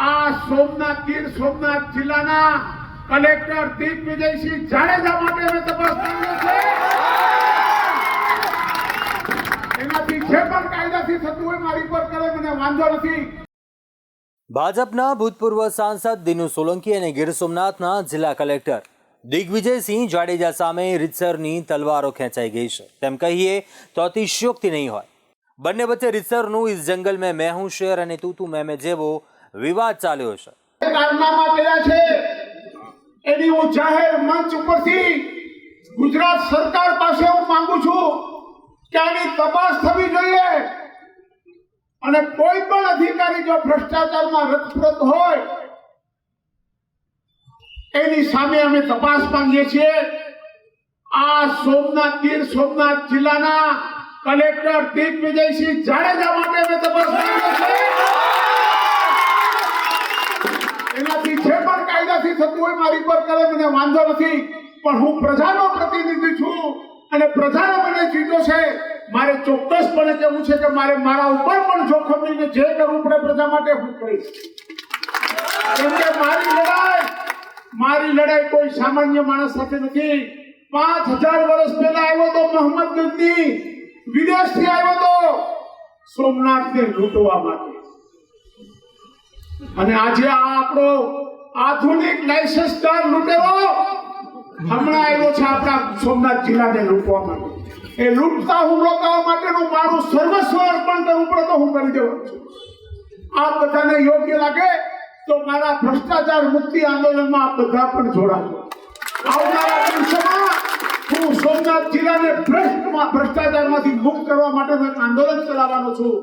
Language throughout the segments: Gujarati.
આ સોમનાથ ગીર સોમનાથ જિલ્લાના કલેક્ટર દિગ્વિજયસિંહ જાડેજા માટે અમે તપાસ કરી છે। એનાથી જે પણ કાયદાથી થતું હોય મારી પર કરે, મને વાંધો નથી। ભાજપના ભૂતપૂર્વ સાંસદ દિનુ સોલંકી અને ગીર સોમનાથના જિલ્લા કલેક્ટર દિગ્વિજયસિંહ જાડેજા સામે રીતસરની તલવારો ખેંચાઈ ગઈ છે તેમ કહીએ તો અતિશયોક્તિ નહીં હોય। બંને વચ્ચે રીતસરનું ઇસ જંગલ મેં मैं हूं शेर અને તું તું मैं જેવો વિવાદ ચાલ્યો છે। કારનામા કર્યા છે એની હું જાહેર મંચ ઉપરથી ગુજરાત સરકાર પાસે હું માંગુ છું કે આની તપાસ થવી જોઈએ અને કોઈ પણ અધિકારી જો ભ્રષ્ટાચારમાં રતપ્રત હોય એની સામે અમે તપાસ માંગીએ છીએ। આ સોમનાથ ગીર સોમનાથ જિલ્લાના કલેક્ટર દિગ્વિજયસિંહ જાડેજા માટે અમે તપાસ માંગીએ છીએ। એનાથી જે પણ કાયદાથી થતું હોય મારી પર કરે, મને વાંધો નથી, પણ હું પ્રજાનો પ્રતિનિધિ છું અને પ્રજાને મને જીતો છે। મારે ચોક્કસપણે કહેવું છે કે મારે મારા ઉપર પણ જોખમ લઈને જે કરવું પડે પ્રજા માટે હું કરીશ। કેમ કે મારી લડાઈ કોઈ સામાન્ય માણસ સાથે નથી। 5000 વર્ષ પહેલા આવ્યો તો મોહમ્મદ ગઝની વિદેશથી આવ્યો તો સોમનાથને લૂંટવા માટે, અને આજે આ આપણો આધુનિક લાયસન્સદાર લૂંટેરો હમણાં આવ્યો છે આપણા સોમનાથ જિલ્લાને લૂંટવા માટે। એ લૂંટતા હું રોકવા માટેનું મારું સર્વસ્વ અર્પણ કરવું પડે તો હું કરી દેવાનું છું। આ બધાને યોગ્ય લાગે તો મારા ભ્રષ્ટાચાર મુક્તિ આંદોલનમાં આપ બધા પણ જોડાજો। આવનારા દિવસોમાં હું સોમનાથ જિલ્લાને ભ્રષ્ટાચારમાંથી મુક્ત કરવા માટેનું એક આંદોલન ચલાવવાનો છું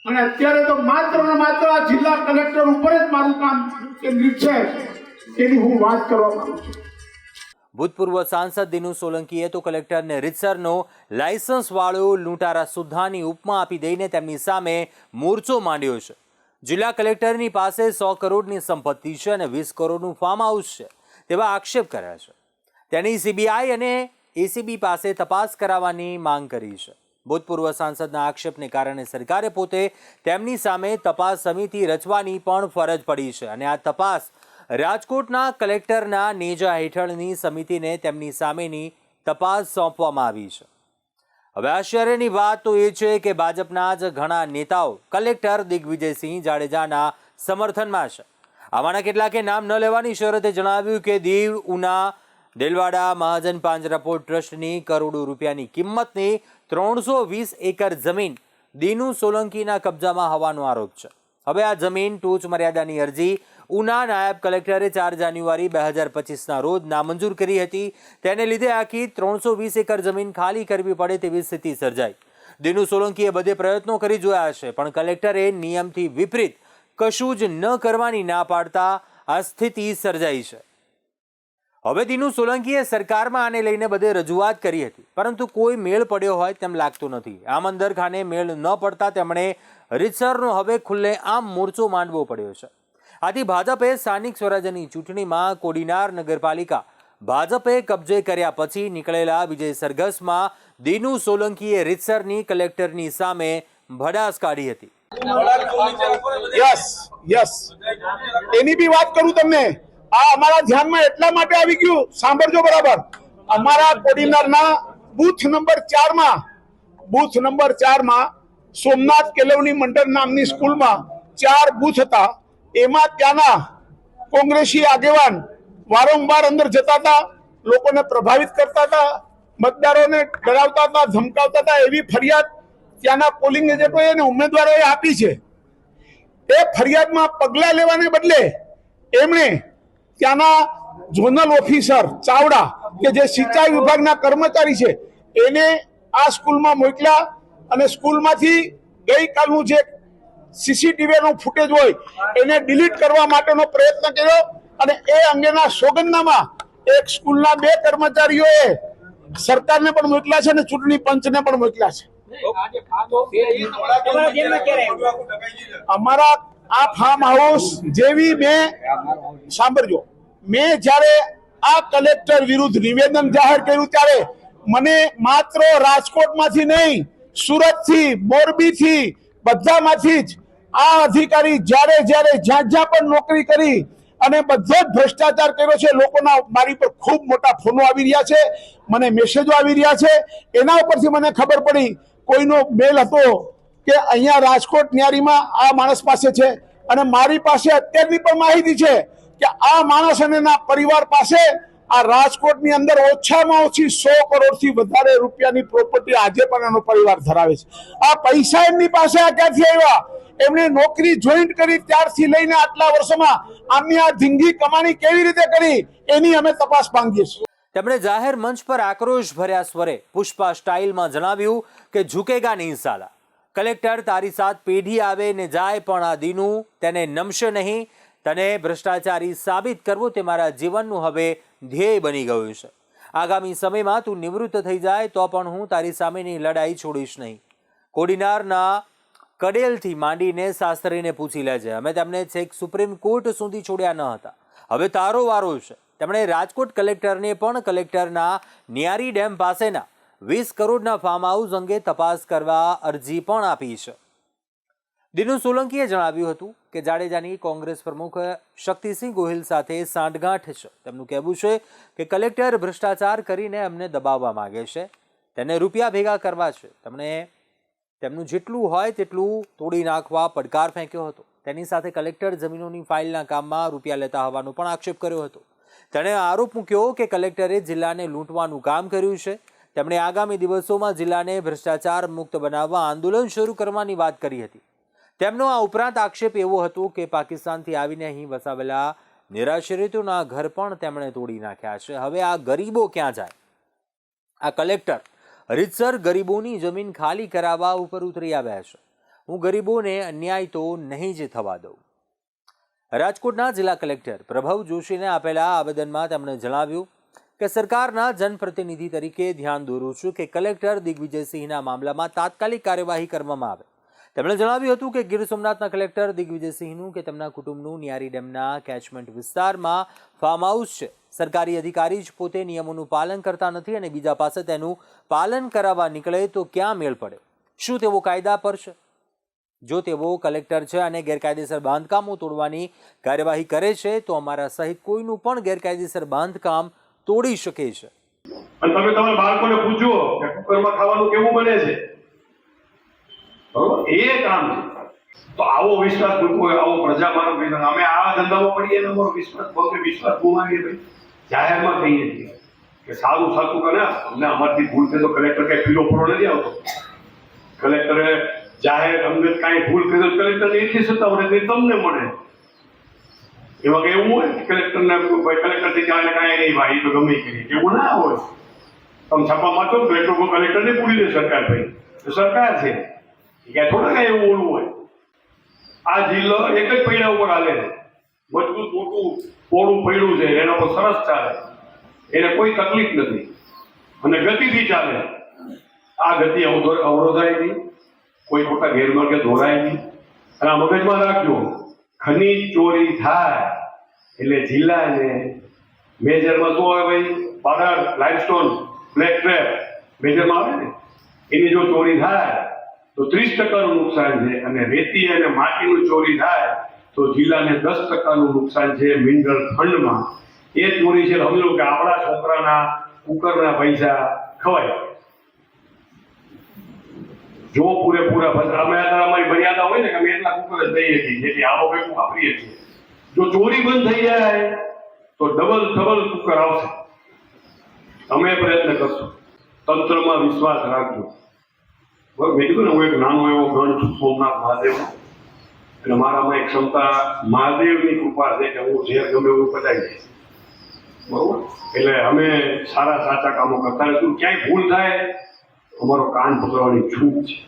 અને અત્યારે તો માત્ર ને માત્ર આ જિલ્લા કલેક્ટર ઉપર જ મારું કામ કેન્દ્રિત છે, એની હું વાત કરવા માંગુ છું। ભૂતપૂર્વ સાંસદ દિનુ સોલંકીએ તો કલેક્ટરને રીતસરનો લાયસન્સ વાળો લૂંટારા સુદ્ધાની ઉપમા આપી દઈને તેમની સામે મોરચો માંડ્યો છે। જિલ્લા કલેક્ટરની પાસે 100 કરોડની સંપત્તિ છે અને 20 કરોડનું ફાર્મ હાઉસ છે તેવા આક્ષેપ કર્યા છે। તેની સીબીઆઈ અને એસીબી પાસે તપાસ કરાવવાની માંગ કરી છે। ભૂતપૂર્વ સાંસદના આક્ષેપને કારણે સરકારે પોતે તેમની સામે તપાસ સમિતિ રચવાની પણ ફરજ પડી છે અને આ તપાસ રાજકોટના કલેક્ટરના નેજા હેઠળની સમિતિને તેમની સામેની તપાસ સોંપવામાં આવી છે। હવે આશ્ચર્યની વાત તો એ છે કે ભાજપના જ ઘણા નેતાઓ કલેક્ટર દિગ્વિજયસિંહ જાડેજાના સમર્થનમાં છે। આમાંના કેટલાકે નામ ન લેવાની શરતે જણાવ્યું કે દીવ, ઉના, દેલવાડા મહાજન પાંજરાપોળ ટ્રસ્ટની કરોડો રૂપિયાની કિંમતની 320 એકર જમીન દિનુ સોલંકીના કબજામાં હોવાનો આરોપ છે। હવે આ જમીન ટોચ મર્યાદાની અરજી ઉના નાયબ કલેક્ટરે 4 જાન્યુઆરી 2025ના રોજ નામંજૂર કરી હતી। તેને લીધે આખી 320 એકર જમીન ખાલી કરવી પડે તેવી સ્થિતિ સર્જાઈ। દિનુ સોલંકીએ બધે પ્રયત્નો કરી જોયા છે પણ કલેક્ટરે નિયમથી વિપરીત કશું જ ન કરવાની ના પાડતા આ સ્થિતિ સર્જાઈ છે। હવે દિનુ સોલંકીએ સરકારમાં આને લઈને બધે રજૂઆત કરી હતી પરંતુ કોઈ મેળ પડ્યો હોય તેમ લાગતું નથી। આમંદર ખાને મેળ ન પડતા તેમણે રીતસરનો હવે ખુલ્લેઆમ મોરચો માંડવો પડ્યો છે। આથી ભાજપે સ્થાનિક સ્વરાજ્યની ચૂંટણીમાં કોડીનાર નગરપાલિકા ભાજપે કબજે કર્યા પછી નીકળેલા વિજય સરઘસમાં દિનુ સોલંકીએ રીતસરની કલેક્ટરની સામે ભડાસ કાઢી હતી। યસ એની બી વાત કરું તમને। આ અમારા ધ્યાનમાં એટલા માટે આવી ગયું, સાંભળજો બરાબર। અમારા કોડીનારના બૂથ નંબર 4 માં સોમનાથ કેળવણી મંડળ નામની સ્કૂલમાં 4 બૂથ હતા। એમાં ત્યાંના કોંગ્રેસી આગેવાન વારંવાર અંદર જતા હતા, લોકોને પ્રભાવિત કરતા હતા, મતદારોને ડરાવતા હતા, ધમકાવતા હતા, એવી ફરિયાદ ત્યાંના પોલિંગ એજન્ટોએ અને ઉમેદવારોએ આપી છે। એ ફરિયાદમાં પગલાં લેવાને બદલે એમણે ત્યાંના ઝોનલ ઓફિસર ચાવડા કે જે સિંચાઈ વિભાગના કર્મચારી છે એને આ સ્કૂલમાં મોકલ્યા અને સ્કૂલમાંથી ગઈકાલનું જે સીસીટીવીનું ફૂટેજ હોય એને ડિલીટ કરવા માટેનો પ્રયત્ન કર્યો અને એ અંગેના સોગંદનામા એક સ્કૂલના 2 કર્મચારીઓએ સરકારને પણ મોકલ્યા છે અને ચૂંટણી પંચને પણ મોકલ્યા છે। અમારા આ ફાર્મ હાઉસ જેવી સાંભળજો, મેં જ્યારે આ કલેક્ટર વિરુદ્ધ નિવેદન જાહેર કર્યું ત્યારે મને માત્ર રાજકોટમાંથી નહીં, સુરતથી, મોરબીથી, બધામાંથી જ આ અધિકારી જ્યારે જ્યાં પણ નોકરી કરી અને બધો જ ભ્રષ્ટાચાર કર્યો છે. લોકોના મારી પર ખૂબ મોટા ફોનો આવી રહ્યા છે, મને મેસેજો આવી રહ્યા છે. એના ઉપરથી મને ખબર પડી, કોઈનો મેલ હતો કે અહીંયા રાજકોટ ન્યારીમાં આ માણસ પાસે છે, અને મારી પાસે અત્યારની પણ માહિતી છે કે આ માણસ અને એના પરિવાર પાસે આ રાજકોટની અંદર ઓછામાં ઓછી 100 કરોડથી વધારે રૂપિયાની પ્રોપર્ટી આજે પણ એનો પરિવાર ધરાવે છે. આ પૈસા એમની પાસે આ ક્યાંથી આવ્યા? એમણે નોકરી જોઈન્ટ કરી ત્યારથી લઈને આટલા વર્ષોમાં આમની આ ધીંગી કમાણી કેવી રીતે કરી, એની અમે તપાસ માંગીએ છીએ. તેમણે જાહેર મંચ પર આક્રોશ ભર્યા સ્વરે પુષ્પા સ્ટાઇલમાં જણાવ્યું કે ઝુકેગા નહીં સાલા. કલેક્ટર તારી સાથ પેઢી આવે ને જાય પણ આ દીનું તેને નમશે નહીં. તને ભ્રષ્ટાચારી સાબિત કરવો તે મારા જીવનનું હવે ધ્યેય બની ગયું છે. આગામી સમયમાં તું નિવૃત્ત થઈ જાય તો પણ હું તારી સામેની લડાઈ છોડીશ નહીં. કોડીનારના કડેલથી માંડીને શાસ્ત્રીને પૂછી લેજે, અમે તેમને છેક સુપ્રીમ કોર્ટ સુધી છોડ્યા ન હતા. હવે તારો વારો છે. તેમણે રાજકોટ કલેક્ટરને પણ કલેક્ટરના ન્યારી ડેમ પાસેના 20 કરોડના ફાર્મ હાઉસ અંગે તપાસ કરવા અરજી પણ આપી છે. દિનુ સોલંકીએ જણાવ્યું હતું કે જાડેજાની કોંગ્રેસ પ્રમુખ શક્તિસિંહ ગોહિલ સાથે સાંઠગાંઠ છે. તેમનું કહેવું છે કે કલેક્ટર ભ્રષ્ટાચાર કરીને અમને દબાવવા માંગે છે, તેને રૂપિયા ભેગા કરવા છે. તેમનું જેટલું હોય તેટલું તોડી નાખવા પડકાર ફેંક્યો હતો. તેની સાથે કલેક્ટર જમીનોની ફાઇલના કામમાં રૂપિયા લેતા હોવાનો પણ આક્ષેપ કર્યો હતો. તેણે આરોપ મૂક્યો કે કલેક્ટરે જિલ્લાને લૂંટવાનું કામ કર્યું છે. તેમણે આગામી દિવસોમાં જિલ્લાને ભ્રષ્ટાચાર મુક્ત બનાવવા આંદોલન શરૂ કરવાની વાત કરી હતી. તેમનો આ ઉપરાંત આક્ષેપ એવો હતો કે પાકિસ્તાનથી આવીને અહીં વસાવેલા નિરાશ્રિતોના ઘર પણ તેમણે તોડી નાખ્યા છે. હવે આ ગરીબો ક્યાં જાય? આ કલેક્ટર રીતસર ગરીબોની જમીન ખાલી કરાવવા ઉપર ઉતરી આવ્યા છે. હું ગરીબોને અન્યાય તો નહીં જ થવા દઉં. રાજકોટના જિલ્લા કલેક્ટર પ્રભવ જોશીને આપેલા આવેદનમાં તેમણે જણાવ્યું કે સરકારના જનપ્રતિનિધિ તરીકે ધ્યાન દોરું છું કે કલેક્ટર દિગ્વિજયસિંહના મામલામાં તાત્કાલિક કાર્યવાહી કરવામાં આવે. તેમણે જણાવ્યું હતું કે ગીર સોમનાથના કલેક્ટર દિગ્વિજયસિંહનું કે તેમના કુટુંબનું ન્યારી ડેમના કેચમેન્ટ વિસ્તારમાં ફાર્મ હાઉસ છે. સરકારી અધિકારી જ પોતે નિયમોનું પાલન કરતા નથી અને બીજા પાસે તેનું પાલન કરાવવા નીકળે તો ક્યાં મેળ પડે? શું તેઓ કાયદા પર છે? જો તેઓ કલેક્ટર છે અને ગેરકાયદેસર બાંધકામો તોડવાની કાર્યવાહી કરે છે તો અમારા સહિત કોઈનું પણ ગેરકાયદેસર બાંધકામ તોડી શકે છે. અને તમે તમારા બાળકોને પૂછો કે કુકરમાં ખાવાનું કેવું બને છે, બરોબર? એ કામ છે. તો આવો વિશ્વાસ મૂકવો, આવો પ્રજામાનવ વિશ્વાસ, અમે આ ધંધામાં પડીએ ને અમારો વિશ્વાસ ગુમાવીએ ભાઈ. જાહેરમાં કહીએ છીએ કે સારું સાચું કરે, અમને અમારથી ભૂલ થઈ તો કલેક્ટર કઈ પીલો ફોડો નથી આવતો. કલેક્ટરે જાહેર અંગત કાંઈ ભૂલ કરી તો કલેક્ટરને એટલી સત્તા મળે કે તમને મળે. એમાં કઈ એવું હોય કલેક્ટરને કલેક્ટરથી ચાલે કાંઈ નહીં ભાઈ, તો ગમે કરી એવું ના હોય. તમે છાપા મારશો તો એટલું કલેક્ટરને પૂરી દે સરકાર ભાઈ, તો સરકાર છે ક્યાં થોડા કાંઈ એવું ઓલું હોય. આ જિલ્લો એક જ પૈડા ઉપર હાલે છે, મજબૂત મોટું પોળું પૈડું છે, એના પર સરસ ચાલે, એને કોઈ તકલીફ નથી અને ગતિથી ચાલે. આ ગતિ અવરોધાય નહીં, કોઈ ખોટા ગેરમાર્ગે દોરાય નહીં. અને આ મગજમાં રાખજો, ખનીજ ચોરી થાય એટલે જિલ્લાને મેજરમાં શું આવે ભાઈ? પાડર, લાઇમસ્ટોન, બ્લેક ટ્રેપ મેજરમાં આવે ને, એની જો ચોરી થાય તો 30% નુકસાન છે, અને રેતી અને માટીનું ચોરી થાય તો જિલ્લાને 10% નુકસાન છે મિનરલ ફંડમાં. એ ચોરી છે સમજો કે આપણા છોકરાના કુકરના પૈસા ખવાય. જો પૂરેપૂરા અમે અમારી મર્યાદા હોય ને કે અમે એટલા કુકર જ દઈએ છીએ જેથી આવો કંઈક વાપરીએ છીએ. જો ચોરી બંધ થઈ જાય તો ડબલ કુકર આવશે. અમે પ્રયત્ન કરશું, તંત્રમાં વિશ્વાસ રાખજો. મેં કીધું ને હું એક નાનો એવો ગણ છું સોમનાથ મહાદેવ, એટલે મારામાં એક ક્ષમતા મહાદેવની કૃપા છે કે હું ઝેર ગમે એવું પચાવી દઈશ. બરોબર? એટલે અમે સારા સાચા કામો કરતા રહીશું. ક્યાંય ભૂલ થાય અમારો કાન પકડવાની છૂટ છે.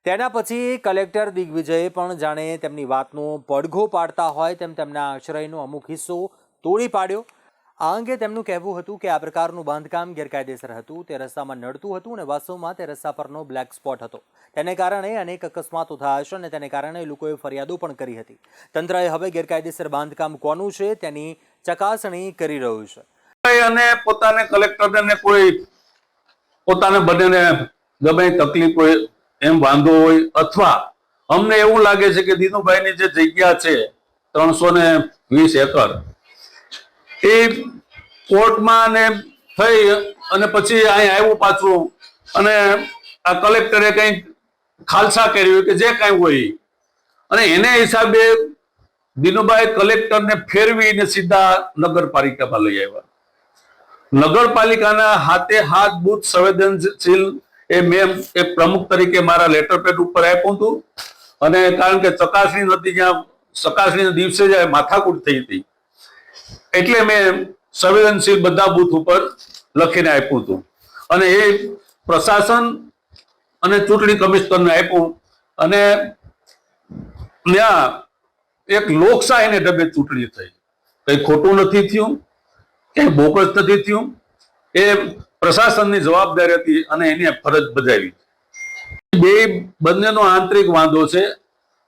તેના પછી કલેક્ટર દિગ્વિજયે પણ જાણે તેમની વાતનો પડઘો પાડતા હોય તેમ તેમના આશ્રયનો અમુક હિસ્સો તોડી પાડ્યો. આ અંગે તેમનું કહેવું હતું કે આ પ્રકારનું બાંધકામ ગેરકાયદેસર હતું, તે રસ્તામાં નડતું હતું અને વાસ્તવમાં તે રસ્તા પરનો બ્લેક સ્પોટ હતો. તેને કારણે અનેક અકસ્માતો થયા છે અને તેને કારણે લોકોએ ફરિયાદો પણ કરી હતી. તંત્રએ હવે ગેરકાયદેસર બાંધકામ કોનું છે તેની ચકાસણી કરી રહ્યું છે. અને પોતાને કલેક્ટરને કોઈ પોતાને બંનેને ગમે તકલીફ હોય, એમ વાંધો હોય અથવા અમને એવું લાગે છે કે દિનુભાઈની જે જગ્યા છે 320 એકર એ કોર્ટમાં ને થઈ અને પછી અહીં આવ્યું પાછું અને આ કલેક્ટરે કંઈક ખાલસા કર્યું કે જે કાંઈ હોય અને એને હિસાબે દિનુભાઈ કલેક્ટરને ફેરવીને સીધા નગરપાલિકામાં લઈ આવ્યા. નગરપાલિકાના હાથે હાથ બુથ સંવેદનશીલ એ મેં એક પ્રમુખ તરીકે મારા લેટર પેડ ઉપર આપ્યું હતું અને કારણ કે ચકાસણી નથી, જ્યાં ચકાસણીના દિવસે જ માથાકૂટ થઈ હતી એટલે મેં સંવેદનશીલ બધા બુથ ઉપર લખીને આપ્યું હતું અને એ પ્રશાસન અને ચૂંટણી કમિશનરને આપ્યું અને ત્યાં એક લોકશાહીને ઢબે ચૂંટણી થઈ. કઈ ખોટું નથી થયું, કઈ બોગસ નથી થયું. એ પ્રશાસનની જવાબદારી હતી અને એની ફરજ બજાવી. બંનેનો આંતરિક વાંધો છે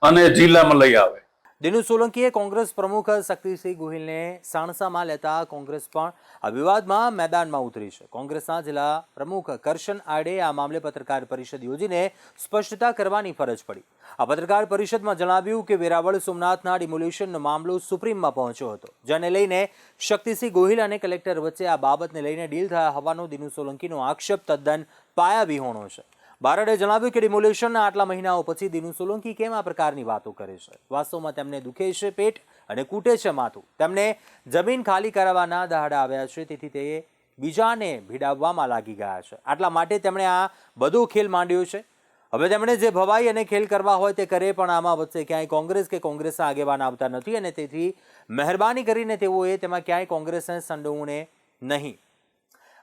અને જિલ્લામાં લઈ આવે. દિનુ સોલંકીએ કોંગ્રેસ પ્રમુખ શક્તિસિંહ ગોહિલને સાણસામાં લેતા કોંગ્રેસ પણ આ વિવાદમાં મેદાનમાં ઉતરી છે. કોંગ્રેસના જિલ્લા પ્રમુખ કરશન આડે આ મામલે પત્રકાર પરિષદ યોજીને સ્પષ્ટતા કરવાની ફરજ પડી. આ પત્રકાર પરિષદમાં જણાવ્યું કે વેરાવળ સોમનાથના ડિમોલ્યુશનનો મામલો સુપ્રીમમાં પહોંચ્યો હતો, જેને લઈને શક્તિસિંહ ગોહિલ અને કલેક્ટર વચ્ચે આ બાબતને લઈને ડીલ થયા હોવાનો દિનુ સોલંકીનો આક્ષેપ તદ્દન પાયાવિહોણો છે. બારડે જણાવ્યું કે ડિમોલ્યુશનના આટલા મહિનાઓ પછી દિનુ સોલંકી કેમ આ પ્રકારની વાતો કરે છે. વાસ્તવમાં તેમને દુખે છે પેટ અને કૂટે છે માથું. તેમને જમીન ખાલી કરાવવાના દહાડા આવ્યા છે, તેથી તે બીજાને ભીડાવવામાં લાગી ગયા છે. આટલા માટે તેમણે આ બધો ખેલ માંડ્યો છે. હવે તેમણે જે ભવાઈ અને ખેલ કરવા હોય તે કરે, પણ આમાં વચ્ચે ક્યાંય કોંગ્રેસ કે કોંગ્રેસના આગેવાન આવતા નથી અને તેથી મહેરબાની કરીને તેઓએ તેમાં ક્યાંય કોંગ્રેસને સંડોવણે નહીં.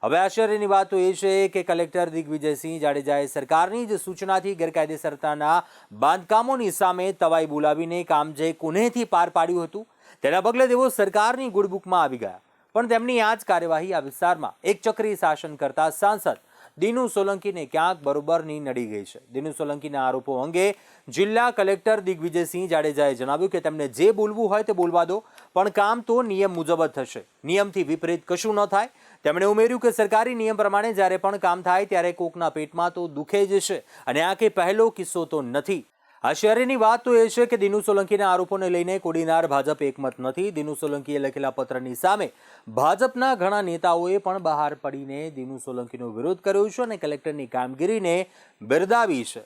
હવે આશ્ચર્યની વાત તો એ છે કે કલેક્ટર દિગ્વિજયસિંહ જાડેજાએ સરકારની જ સૂચનાથી ગેરકાયદેસરતાના બાંધકામોની સામે તવાઈ બોલાવીને કામ જે કુનેહથી પાર પાડ્યું હતું તેના પગલે તેઓ સરકારની ગુડબુકમાં આવી ગયા. પણ તેમની આ જ કાર્યવાહી આ વિસ્તારમાં એક ચક્રી શાસન કરતા સાંસદ દિનુ સોલંકીને ક્યાંક બરોબરની નડી ગઈ છે. દિનુ સોલંકીના આરોપો અંગે જિલ્લા કલેક્ટર દિગ્વિજયસિંહ જાડેજાએ જણાવ્યું કે તેમને જે બોલવું હોય તે બોલવા દો, પણ કામ તો નિયમ મુજબ જ થશે, નિયમથી વિપરીત કશું ન થાય. તેમણે ઉમેર્યું કે સરકારી નિયમ પ્રમાણે જ્યારે પણ કામ થાય ત્યારે કોકના પેટમાં તો દુખે જ છે અને આ કે પહેલો કિસ્સો તો નથી. આશ્ચર્યની વાત તો એ છે કે દિનુ સોલંકીના આરોપોને લઈને કોડીનાર ભાજપ એકમત નથી. દિનુ સોલંકીએ લખેલા પત્રની સામે ભાજપના ઘણા નેતાઓએ પણ બહાર પડીને દિનુ સોલંકીનો વિરોધ કર્યો છે અને કલેક્ટરની કામગીરીને બિરદાવી છે.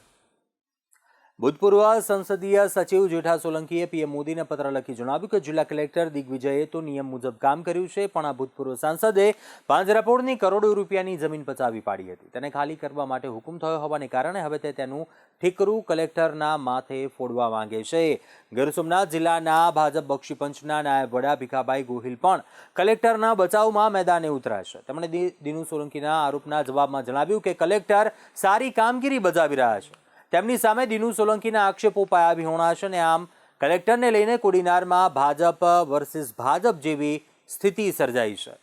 ભૂતપૂર્વ સંસદીય સચિવ જેઠા સોલંકીએ પીએમ મોદીને પત્ર લખી જણાવ્યું કે જિલ્લા કલેક્ટર દિગ્વિજયે તો નિયમ મુજબ કામ કર્યું છે, પણ આ ભૂતપૂર્વ સાંસદે પાંજરાપોળની કરોડો રૂપિયાની જમીન પચાવી પાડી હતી. તેને ખાલી કરવા માટે હુકમ થયો હોવાને કારણે હવે તે તેનું ઠીકરું કલેક્ટરના માથે ફોડવા માંગે છે. ગીર સોમનાથ જિલ્લાના ભાજપ બક્ષીપંચના નાયબ વડા ભીખાભાઈ ગોહિલ પણ કલેક્ટરના બચાવમાં મેદાને ઉતર્યા છે. તેમણે દિનુ સોલંકીના આરોપના જવાબમાં જણાવ્યું કે કલેક્ટર સારી કામગીરી બજાવી રહ્યા છે. તેમની સામે દિનુ સોલંકીના આક્ષેપો પાયાવિહોણા છે અને આમ કલેક્ટરને લઈને કોડીનારમાં ભાજપ વર્સિસ ભાજપ જેવી સ્થિતિ સર્જાઈ છે.